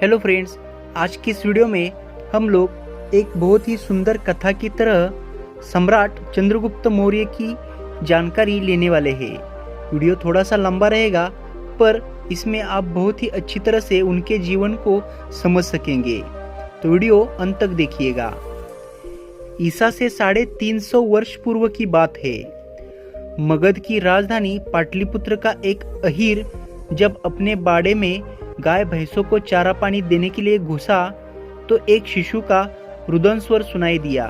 Hello friends, आज की इस वीडियो में हम लोग एक बहुत ही सुंदर कथा की तरह सम्राट चंद्रगुप्त मौर्य की जानकारी लेने वाले हैं। वीडियो थोड़ा सा लंबा रहेगा पर इसमें आप बहुत ही अच्छी तरह से उनके जीवन को समझ सकेंगे, तो वीडियो अंत तक देखिएगा। ईसा से 350 वर्ष पूर्व की बात है। मगध की राजधानी पाटलिपुत्र का एक अहीर जब अपने बाड़े में गाय भैंसों को चारा पानी देने के लिए घुसा तो एक शिशु का रुदन स्वर सुनाई दिया।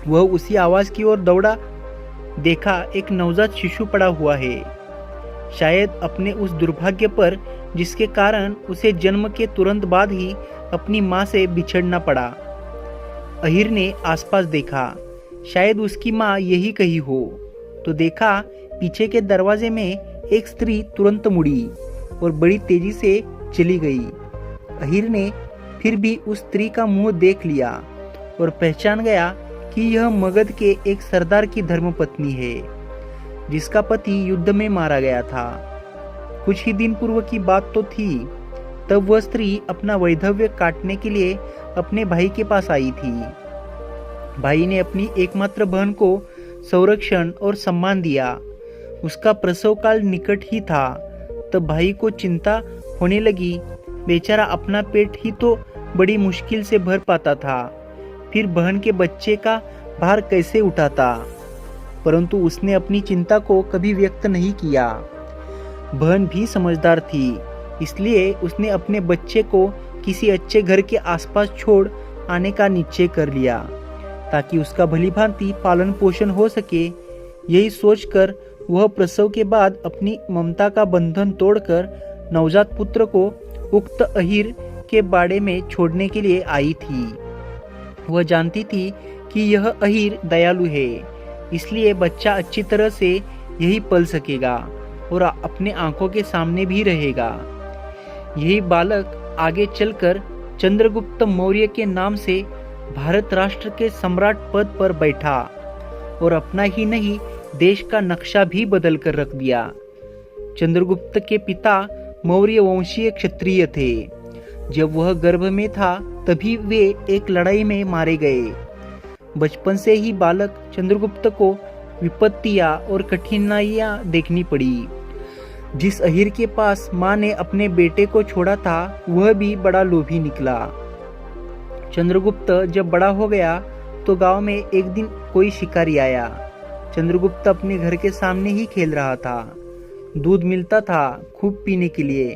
वह उसी आवाज की ओर दौड़ा। देखा, एक नवजात शिशु पड़ा हुआ है, शायद अपने उस दुर्भाग्य पर जिसके कारण उसे जन्म के तुरंत बाद ही अपनी मां से बिछड़ना पड़ा। अहीर ने आसपास देखा, शायद उसकी मां यही कही हो, तो देखा पीछे के दरवाजे में एक स्त्री तुरंत मुड़ी और बड़ी तेजी से चली गई। अहीर ने फिर भी उस स्त्री का मुंह देख लिया और पहचान गया कि यह मगध के एक सरदार की धर्मपत्नी है, जिसका पति युद्ध में मारा गया था। कुछ ही दिन पूर्व की बात तो थी, तब वह स्त्री अपना वैधव्य काटने के लिए अपने भाई के पास आई थी। भाई ने अपनी एकमात्र बहन को संरक्षण और सम्मान दिया। उसका प्रसव काल निकट ही था, तब भाई को चिंता होने लगी। बेचारा अपना पेट ही तो बड़ी मुश्किल से भर पाता था, फिर बहन के बच्चे का भार कैसे उठाता। परंतु उसने अपनी चिंता को कभी व्यक्त नहीं किया। बहन भी समझदार थी, इसलिए उसने अपने बच्चे को किसी अच्छे घर के आसपास छोड़ आने का निश्चय कर लिया, ताकि उसका भलीभांति पालन पोषण हो सके। यही सोचकर वह प्रसव के बाद अपनी ममता का बंधन तोड़कर नवजात पुत्र को उक्त अहीर के बाड़े में छोड़ने के लिए आई थी। वह जानती थी कि यह अहीर दयालु है, इसलिए बच्चा अच्छी तरह से यही पल सकेगा और अपने आंखों के सामने भी रहेगा। यही बालक आगे चलकर चंद्रगुप्त मौर्य के नाम से भारत राष्ट्र के सम्राट पद पर बैठा और अपना ही नहीं देश का नक्शा भी बदल कर रख दिया। चंद्रगुप्त के पिता मौर्य वंशीय क्षत्रिय थे। जब वह गर्भ में था तभी वे एक लड़ाई में मारे गए। बचपन से ही बालक चंद्रगुप्त को विपत्तियां और कठिनाइयां देखनी पड़ी। जिस अहीर के पास मां ने अपने बेटे को छोड़ा था, वह भी बड़ा लोभी निकला। चंद्रगुप्त जब बड़ा हो गया तो गांव में एक दिन कोई शिकारी आया। चंद्रगुप्त अपने घर के सामने ही खेल रहा था। दूध मिलता था खूब पीने के लिए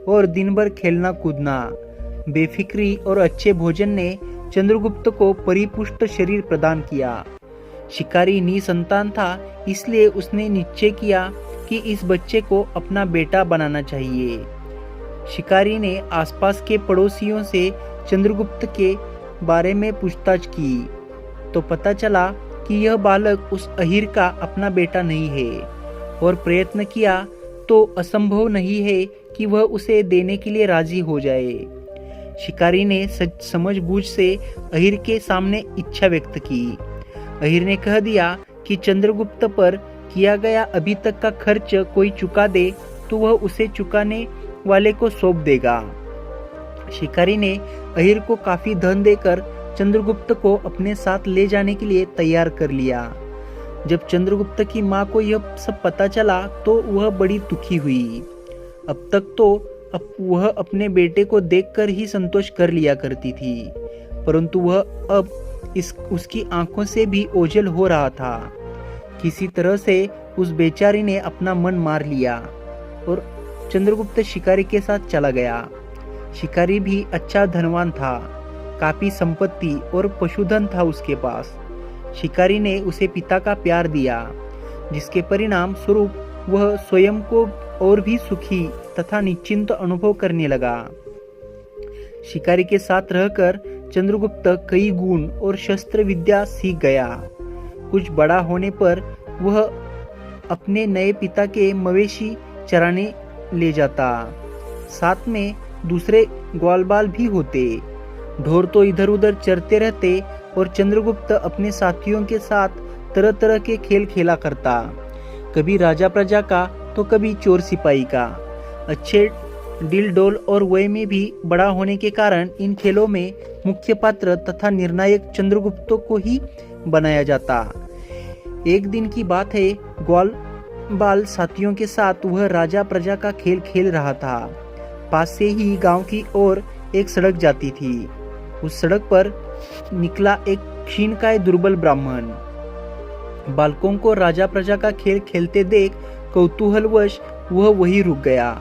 और दिन भर खेलना कूदना। बेफिक्री और अच्छे भोजन ने चंद्रगुप्त को परिपुष्ट शरीर प्रदान किया। शिकारी निसंतान था, इसलिए उसने निश्चय किया कि इस बच्चे को अपना बेटा बनाना चाहिए। शिकारी ने आसपास के पड़ोसियों से चंद्रगुप्त के बारे में पूछताछ की तो पता चला कि यह बालक उस अहीर का अपना बेटा नहीं है, और प्रयत्न किया तो असंभव नहीं है कि वह उसे देने के लिए राजी हो जाए। शिकारी ने समझबूझ से अहीर के सामने इच्छा व्यक्त की। अहीर ने कह दिया कि चंद्रगुप्त पर किया गया अभी तक का खर्च कोई चुका दे तो वह उसे चुकाने वाले को सौंप देगा। शिकारी ने अहीर को काफी धन देकर चंद्रगुप्त को अपने साथ ले जाने के लिए तैयार कर लिया। जब चंद्रगुप्त की मां को यह सब पता चला तो वह बड़ी दुखी हुई। अब तक तो वह अपने बेटे को देखकर ही संतोष कर लिया करती थी, परंतु वह अब उसकी आंखों से भी ओझल हो रहा था। किसी तरह से उस बेचारी ने अपना मन मार लिया और चंद्रगुप्त शिकारी के साथ चला गया। शिकारी भी अच्छा धनवान था, काफी संपत्ति और पशुधन था उसके पास। शिकारी ने उसे पिता का प्यार दिया, जिसके परिणाम स्वरूप वह स्वयं को और भी सुखी तथा निश्चिंत अनुभव करने लगा। शिकारी के साथ रहकर चंद्रगुप्त कई गुण और शस्त्र विद्या सीख गया। कुछ बड़ा होने पर वह अपने नए पिता के मवेशी चराने ले जाता। साथ में दूसरे ग्वालबाल भी होते। ढोर तो इधर उधर चरते रहते और चंद्रगुप्त अपने साथियों के साथ तरह तरह के खेल खेला करता। कभी राजा प्रजा का तो कभी चोर सिपाही का। अच्छे डील डोल और वय में भी बड़ा होने के कारण इन खेलों में मुख्य पात्र तथा निर्णायक चंद्रगुप्त को ही बनाया जाता। एक दिन की बात है, ग्वाल बाल साथियों के साथ वह राजा प्रजा का खेल खेल रहा था। पास से ही गांव की ओर एक सड़क जाती थी। उस सड़क पर निकला एक क्षीणकाय दुर्बल ब्राह्मण। बालकों को राजा प्रजा का खेल खेलते देख कौतूहलवश वह वहीं रुक गया।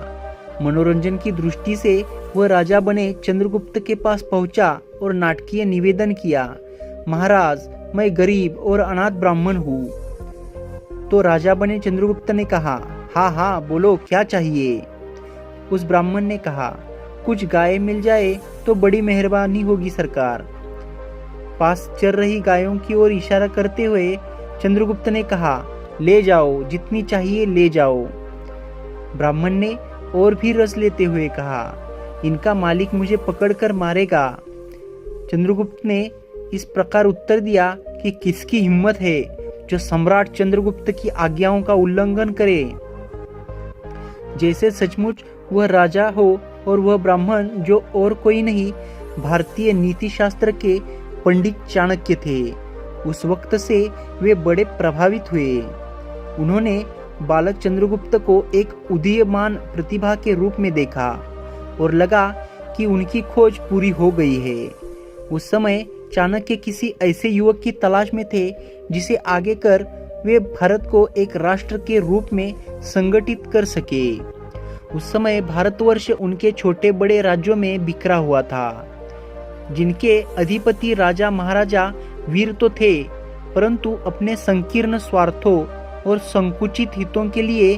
मनोरंजन की दृष्टि से वह राजा बने चंद्रगुप्त के पास पहुंचा और नाटकीय निवेदन किया, महाराज, मैं गरीब और अनाथ ब्राह्मण हूँ। तो राजा बने चंद्रगुप्त ने कहा, हाँ हाँ बोलो, क्या चाहिए। उस ब्राह्मण ने कहा, कुछ गाय मिल जाए तो बड़ी मेहरबानी होगी सरकार। पास चल रही गायों की ओर इशारा करते हुए चंद्रगुप्त ने कहा, ले जाओ, जितनी चाहिए ले जाओ। ब्राह्मण ने और भी रस लेते हुए कहा, इनका मालिक मुझे पकड़कर मारेगा। चंद्रगुप्त ने इस प्रकार उत्तर दिया कि किसकी हिम्मत है जो सम्राट चंद्रगुप्त की आज्ञाओं का उल्लंघन करे। जैसे सचमुच वह राजा हो और वह ब्राह्मण जो और कोई नहीं, भारतीय नीति शास्त्र के पंडित चाणक्य थे। उस वक्त से वे बड़े प्रभावित हुए। उन्होंने बालक चंद्रगुप्त को एक उदीयमान प्रतिभा के रूप में देखा और लगा कि उनकी खोज पूरी हो गई है। उस समय चाणक्य किसी ऐसे युवक की तलाश में थे जिसे आगे कर वे भारत को एक राष्ट्र के रूप में संगठित कर सके। उस समय भारतवर्ष उनके छोटे बड़े राज्यों में बिखरा हुआ था, जिनके अधिपति राजा महाराजा वीर तो थे, परंतु अपने संकीर्ण स्वार्थों और संकुचित हितों के लिए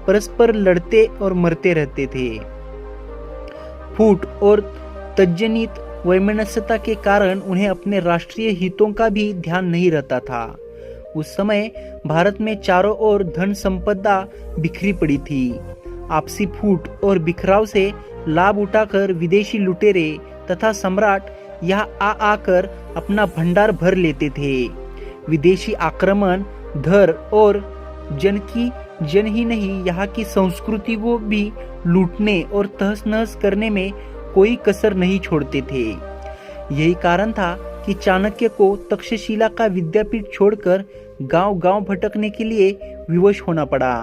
परस्पर लड़ते और मरते रहते थे। फूट और तज्जनित वैमनस्यता के कारण उन्हें अपने राष्ट्रीय हितों का भी ध्यान नहीं रहता था। उस समय भारत में चारों ओर धन संपदा बिखरी पड़ी थी। आपसी फूट और बिखराव से लाभ उठाकर विदेशी लुटेरे तथा सम्राट यहाँ आकर अपना भंडार भर लेते थे। विदेशी आक्रमण धर और जन की जन ही नहीं, यहाँ की संस्कृति को भी लूटने और तहस नहस करने में कोई कसर नहीं छोड़ते थे। यही कारण था कि चाणक्य को तक्षशिला का विद्यापीठ छोड़कर गांव-गांव भटकने के लिए विवश होना पड़ा।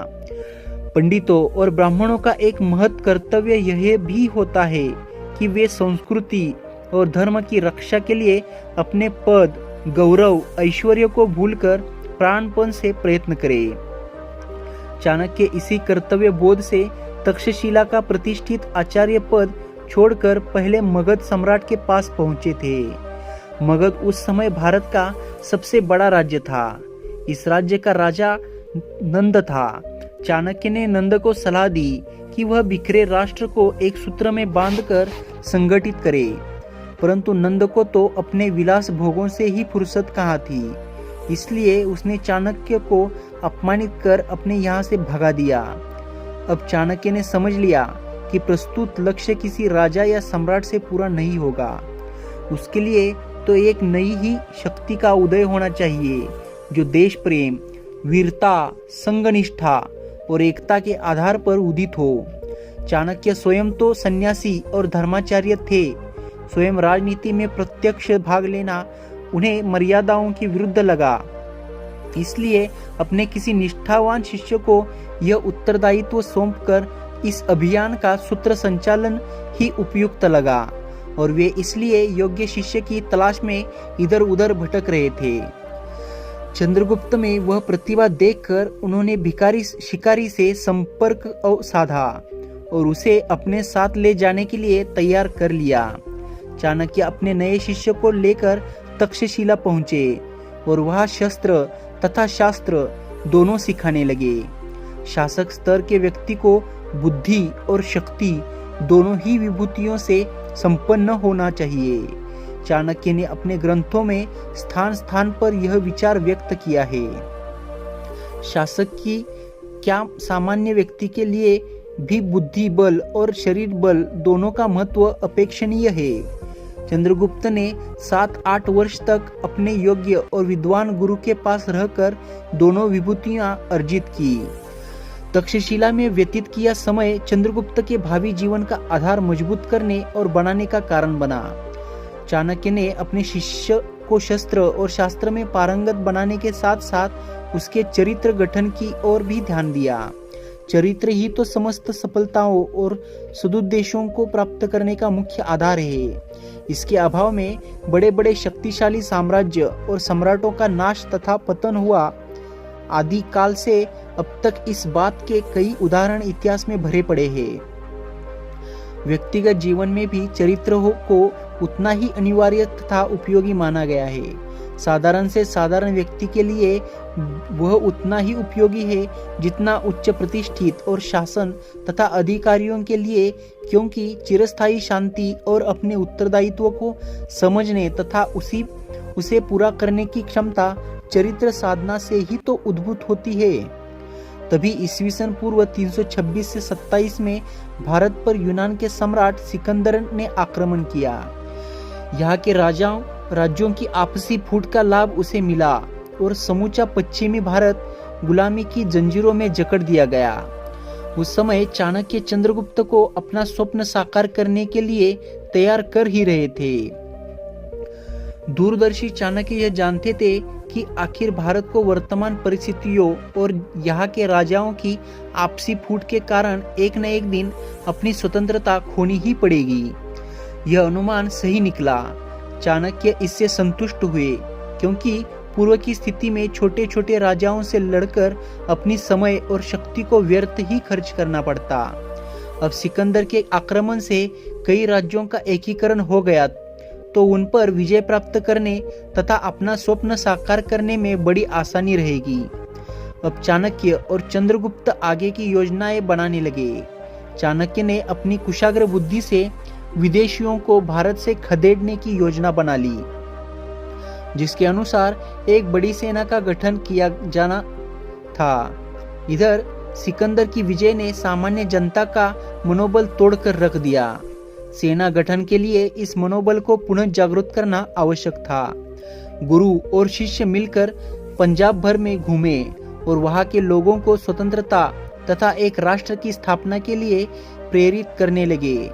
पंडितों और ब्राह्मणों का एक महत् कर्तव्य यह भी होता है कि वे संस्कृति और धर्म की रक्षा के लिए अपने पद, गौरव, ऐश्वर्य को भूलकर प्राणपण से प्रयत्न करें। चाणक्य इसी कर्तव्य बोध से तक्षशिला का प्रतिष्ठित आचार्य पद छोड़कर पहले मगध सम्राट के पास पहुंचे थे। मगध उस समय भारत का सबसे बड़ा राज्य था। इस राज्य का राजा नंद था। चाणक्य ने नंद को सलाह दी कि वह बिखरे राष्ट्र को एक सूत्र में बांधकर संगठित करे, परंतु नंद को तो अपने विलास भोगों से ही फुर्सत कहाँ थी। इसलिए उसने चाणक्य को अपमानित कर अपने यहाँ से भगा दिया। अब चाणक्य ने समझ लिया कि प्रस्तुत लक्ष्य किसी राजा या सम्राट से पूरा नहीं होगा। उसके लिए तो एक नई ही शक्ति का उदय होना चाहिए जो देश प्रेम, वीरता, संगनिष्ठा और एकता के आधार पर उदित हो। चाणक्य स्वयं तो सन्यासी और धर्माचार्य थे। स्वयं राजनीति में प्रत्यक्ष भाग लेना उन्हें मर्यादाओं के विरुद्ध लगा। इसलिए अपने किसी निष्ठावान शिष्य को यह उत्तरदायित्व सौंपकर इस अभियान का सूत्र संचालन ही उपयुक्त लगा और वे इसलिए योग्य शिष्य की तलाश में इधर उधर भटक रहे थे। चंद्रगुप्त में वह प्रतिभा देखकर उन्होंने भिखारी शिकारी से संपर्क साधा और उसे अपने साथ ले जाने के लिए तैयार कर लिया। चाणक्य अपने नए शिष्य को लेकर तक्षशिला पहुंचे और वहां शस्त्र तथा शास्त्र दोनों सिखाने लगे। शासक स्तर के व्यक्ति को बुद्धि और शक्ति दोनों ही विभूतियों से संपन्न होना चाहिए। चाणक्य ने अपने ग्रंथों में स्थान स्थान पर यह विचार व्यक्त किया है। शासक की क्या सामान्य व्यक्ति के लिए भी बुद्धि बल और शरीर बल दोनों का महत्व अपेक्षणीय है। चंद्रगुप्त ने 7-8 वर्ष तक अपने योग्य और विद्वान गुरु के पास रहकर दोनों विभूतियां अर्जित की। तक्षशिला में व्यतीत किया समय चंद्रगुप्त के भावी जीवन का आधार मजबूत करने और बनाने का कारण बना। चाणक्य ने अपने शिष्य को शस्त्र और शास्त्र में पारंगत बनाने के साथ साथ उसके चरित्र गठन की ओर भी ध्यान दिया। चरित्र ही तो समस्त सफलताओं और सदुद्देश्यों को प्राप्त करने का मुख्य आधार है। इसके अभाव में बड़े बड़े शक्तिशाली साम्राज्य और सम्राटों का नाश तथा पतन हुआ। आदि काल से अब तक इस बात के कई उदाहरण इतिहास में भरे पड़े हैं। व्यक्तिगत जीवन में भी चरित्र को उतना ही अनिवार्य तथा उपयोगी माना गया है। साधारण से साधारण व्यक्ति के लिए वह उतना ही उपयोगी है जितना उच्च प्रतिष्ठित और शासन तथा अधिकारियों के लिए, क्योंकि चिरस्थायी शांति और अपने उत्तरदायित्व को समझने तथा उसे पूरा करने की क्षमता चरित्र साधना से ही तो उद्भूत होती है। तभी ईस्वीसन पूर्व 326 से 27 में भारत पर यूनान के सम्राट सिकंदर ने आक्रमण किया। यहाँ के राज्यों की आपसी फूट का लाभ उसे मिला और समूचा पश्चिमी भारत गुलामी की जंजीरों में जकड़ दिया गया। उस समय चाणक्य चंद्रगुप्त को अपना स्वप्न साकार करने के लिए तैयार कर ही रहे थे। दूरदर्शी चाणक्य यह जानते थे कि आखिर भारत को वर्तमान परिस्थितियों और यहाँ के राजाओं की आपसी फूट के कारण एक न एक दिन अपनी स्वतंत्रता खोनी ही पड़ेगी। यह अनुमान सही निकला। चाणक्य इससे संतुष्ट हुए, क्योंकि पूर्व की स्थिति में छोटे छोटे राजाओं से लड़कर अपनी समय और शक्ति को व्यर्थ ही खर्च करना पड़ता। अब सिकंदर के आक्रमण से कई राज्यों का एकीकरण हो गया तो उन पर विजय प्राप्त करने तथा अपना स्वप्न साकार करने में बड़ी आसानी रहेगी। अब चाणक्य और चंद्रगुप्त आगे की योजनाएं बनाने लगे। चाणक्य ने अपनी कुशाग्र बुद्धि से विदेशियों को भारत से खदेड़ने की योजना बना ली, जिसके अनुसार एक बड़ी सेना का गठन किया जाना था। इधर सिकंदर की विजय ने सामान्य जनता का मनोबल तोड़कर रख दिया। सेना गठन के लिए इस मनोबल को पुनः जागृत करना आवश्यक था। गुरु और शिष्य मिलकर पंजाब भर में घूमे और वहां के लोगों को स्वतंत्रता तथा एक राष्ट्र की स्थापना के लिए प्रेरित करने लगे।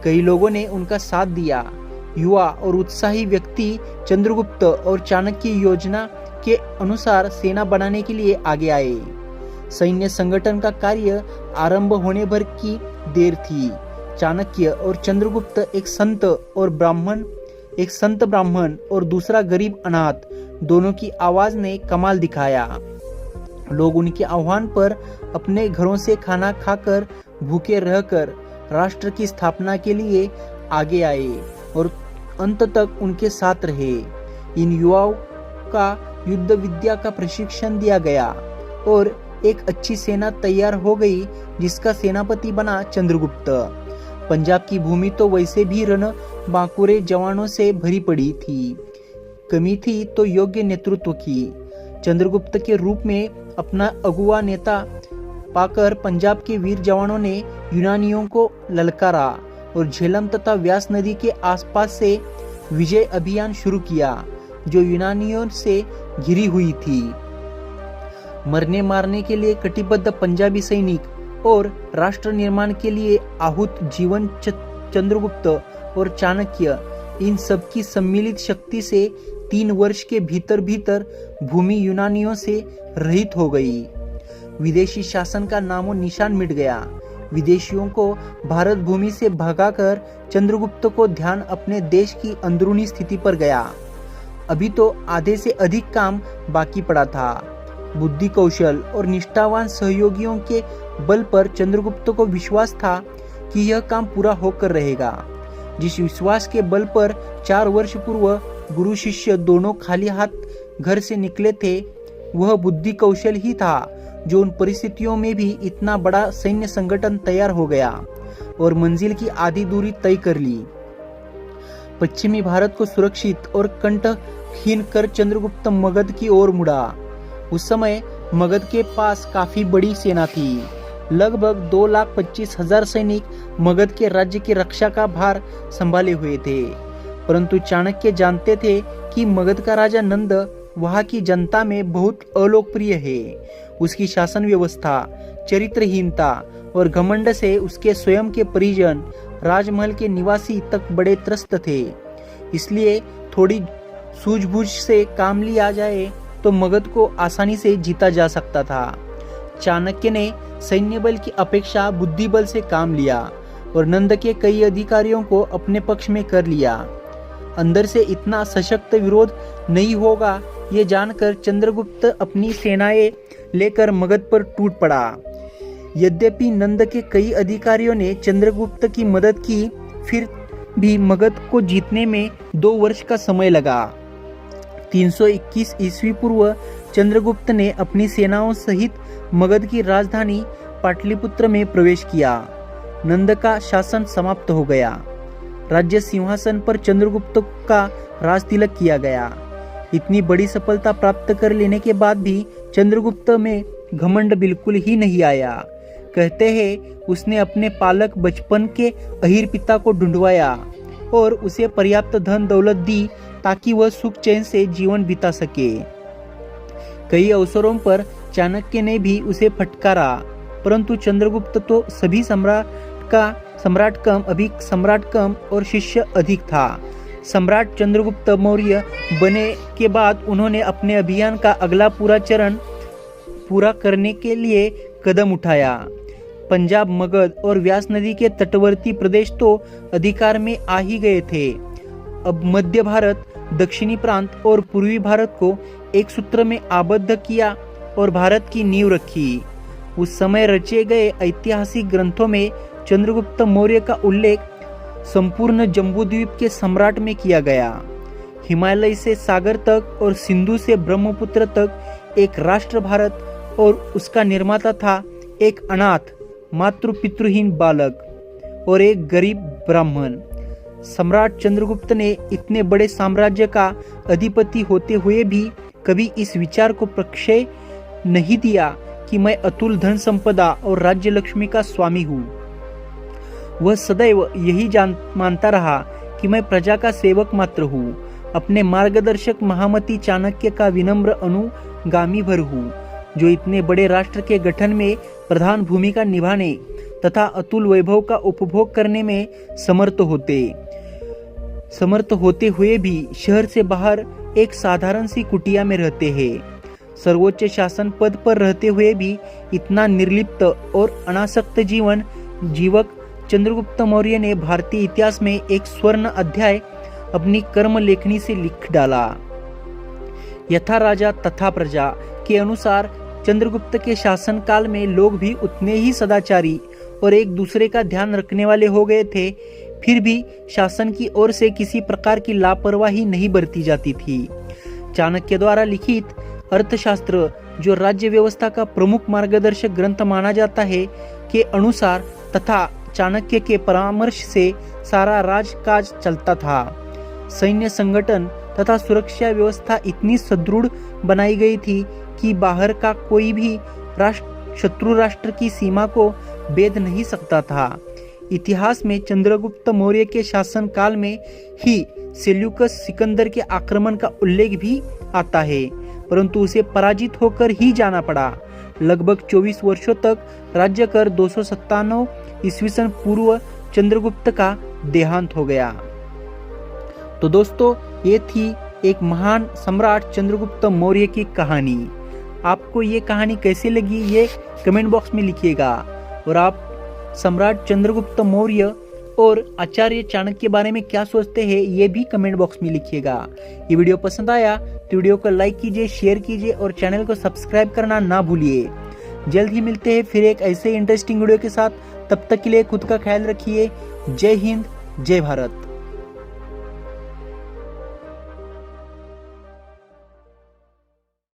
कई लोगों ने उनका साथ दिया। युवा और उत्साही व्यक्ति चंद्रगुप्त और चाणक्य योजना के अनुसार सेना बनाने के लिए आगे आए। सैन्य संगठन का कार्य आरंभ होने भर की देर थी। चाणक्य और चंद्रगुप्त एक संत ब्राह्मण और दूसरा गरीब अनाथ, दोनों की आवाज ने कमाल दिखाया। लोग उनके आह्वान पर अपने घरों से खाना खाकर भूखे रहकर राष्ट्र की स्थापना के लिए आगे आए और अंत तक उनके साथ रहे। इन युवाओं का युद्ध विद्या का प्रशिक्षण दिया गया और एक अच्छी सेना तैयार हो गई, जिसका सेनापति बना चंद्रगुप्त। पंजाब की भूमि तो वैसे भी रण बांकुरे जवानों से भरी पड़ी थी। कमी थी तो योग्य नेतृत्व की। चंद्रगुप्त के रूप में अपना अगुवा नेता पाकर पंजाब के वीर जवानों ने यूनानियों को ललकारा और झेलम तथा व्यास नदी के आसपास से विजय अभियान शुरू किया, जो यूनानियों से घिरी हुई थी। मरने मारने के लिए कटिबद्ध पंजाबी सैनिक और राष्ट्र निर्माण के लिए आहूत जीवन चंद्रगुप्त और चाणक्य, इन सब की सम्मिलित शक्ति से 3 वर्ष के भीतर भूमि यूनानियों से रहित हो गई। विदेशी शासन का नामो निशान मिट गया। विदेशियों को भारत भूमि से भगाकर चंद्रगुप्त को ध्यान अपने देश की अंदरूनी स्थिति पर गया। अभी तो आधे से अधिक काम बाकी पड़ा था। बुद्धि कौशल और निष्ठावान सहयोगियों के बल पर चंद्रगुप्त को विश्वास था कि यह काम पूरा होकर रहेगा। जिस विश्वास के बल पर 4 वर्ष पूर्व गुरु शिष्य दोनों खाली हाथ घर से निकले थे, वह बुद्धि कौशल ही था जो उन परिस्थितियों में भी इतना बड़ा सैन्य संगठन तैयार हो गया और मंजिल की आधी दूरी तय कर ली। पश्चिमी भारत को सुरक्षित और कंटकहीन कर चंद्रगुप्त मगध की ओर मुड़ा। उस समय मगध के पास काफी बड़ी सेना थी। लगभग 2,25,000 सैनिक मगध के राज्य की रक्षा का भार संभाले हुए थे। परंतु चाणक्य जानते थे कि मगध का राजा नंद वहां की जनता में बहुत अलोकप्रिय है। उसकी शासन व्यवस्था, चरित्रहीनता और घमंड से उसके स्वयं के परिजन, राजमहल के निवासी तक बड़े त्रस्त थे। इसलिए थोड़ी सूझबूझ से काम लिया जाए तो मगध को आसानी से जीता जा सकता था। चाणक्य ने सैन्य बल की अपेक्षा बुद्धि बल से काम लिया और नंद के कई अधिकारियों को अपने पक्ष में कर लिया। अंदर से इतना सशक्त विरोध नहीं होगा ये जानकर चंद्रगुप्त अपनी सेनाएं लेकर मगध पर टूट पड़ा। यद्यपि नंद के कई अधिकारियों ने चंद्रगुप्त की मदद की, फिर भी मगध को जीतने में 2 वर्ष का समय लगा। 321 ईस्वी पूर्व चंद्रगुप्त ने अपनी सेनाओं सहित मगध की राजधानी पाटलिपुत्र में प्रवेश किया। नंद का शासन समाप्त हो गया। राज्य सिंहासन पर चंद्रगुप्त का राज तिलक किया गया। इतनी बड़ी सफलता प्राप्त कर लेने के बाद भी चंद्रगुप्त में घमंड बिल्कुल ही नहीं आया। कहते हैं उसने अपने पालक बचपन के अहीर पिता को ढूंढवाया और उसे पर्याप्त धन दौलत दी ताकि वह सुख चैन से जीवन बिता सके। कई अवसरों पर चाणक्य ने भी उसे फटकारा, परंतु चंद्रगुप्त तो सभी सम्राट कम और शिष्य अधिक था। सम्राट चंद्रगुप्त मौर्य बने के बाद उन्होंने अपने अभियान का अगला चरण पूरा करने के लिए कदम उठाया। पंजाब, मगध और व्यास नदी के तटवर्ती प्रदेश तो अधिकार में आ ही गए थे। अब मध्य भारत, दक्षिणी प्रांत और पूर्वी भारत को एक सूत्र में आबद्ध किया और भारत की नींव रखी। उस समय रचे गए ऐतिहासिक ग्रंथों में चंद्रगुप्त मौर्य का उल्लेख संपूर्ण जम्बूद्वीप के सम्राट में किया गया। हिमालय से सागर तक और सिंधु से ब्रह्मपुत्र तक एक राष्ट्र भारत और उसका निर्माता था एक अनाथ मातृ पितृहीन बालक और एक गरीब ब्राह्मण। सम्राट चंद्रगुप्त ने इतने बड़े साम्राज्य का अधिपति होते हुए भी कभी इस विचार को प्रश्रय नहीं दिया कि मैं अतुल धन संपदा और राज्य लक्ष्मी का स्वामी हूँ। वह सदैव यही मानता रहा कि मैं प्रजा का सेवक मात्र हूँ, अपने मार्गदर्शक महामती चाणक्य का विनम्र अनुगामी भर हूँ, जो इतने बड़े राष्ट्र के गठन में प्रधान भूमिका निभाने तथा अतुल वैभव का उपभोग करने में समर्थ होते हुए भी शहर से बाहर एक साधारण सी कुटिया में रहते हैं। सर्वोच्च शासन पद पर रहते हुए भी इतना निर्लिप्त और अनासक्त जीवक चंद्रगुप्त मौर्य ने भारतीय इतिहास में एक स्वर्ण अध्याय अपनी कर्म लेखनी से लिख डाला। यथा राजा तथा प्रजा के अनुसार चंद्रगुप्त के शासन काल में लोग भी उतने ही सदाचारी और एक दूसरे का ध्यान रखने वाले हो गए थे। फिर भी शासन की ओर से किसी प्रकार की लापरवाही नहीं बरती जाती थी। चाणक्य द्वारा लिखित अर्थशास्त्र, जो राज्य व्यवस्था का प्रमुख मार्गदर्शक ग्रंथ माना जाता है, के अनुसार तथा चाणक्य के परामर्श से सारा राजकाज चलता था। सैन्य संगठन तथा सुरक्षा व्यवस्था इतनी सुदृढ़ बनाई गई थी कि बाहर का कोई भी शत्रु राष्ट्र की सीमा को भेद नहीं सकता था। इतिहास में चंद्रगुप्त मौर्य के शासन काल में ही सेल्यूकस सिकंदर के आक्रमण का उल्लेख भी आता है, परंतु उसे पराजित होकर ही जाना पड़ा। लगभग 24 वर्षों तक राज्य कर 297 ईस्वी सन पूर्व चंद्रगुप्त का देहांत हो गया। तो दोस्तों, ये थी एक महान सम्राट चंद्रगुप्त मौर्य की कहानी। आपको ये कहानी कैसी लगी ये कमेंट बॉक्स में लिखिएगा, और आप सम्राट चंद्रगुप्त मौर्य और आचार्य चाणक्य के बारे में क्या सोचते हैं ये भी कमेंट बॉक्स में लिखिएगा। ये वीडियो पसंद आया तो वीडियो को लाइक कीजिए, शेयर कीजिए और चैनल को सब्सक्राइब करना ना भूलिए। जल्द ही मिलते हैं फिर एक ऐसे इंटरेस्टिंग वीडियो के साथ। तब तक के लिए खुद का ख्याल रखिए। जय हिंद, जय भारत।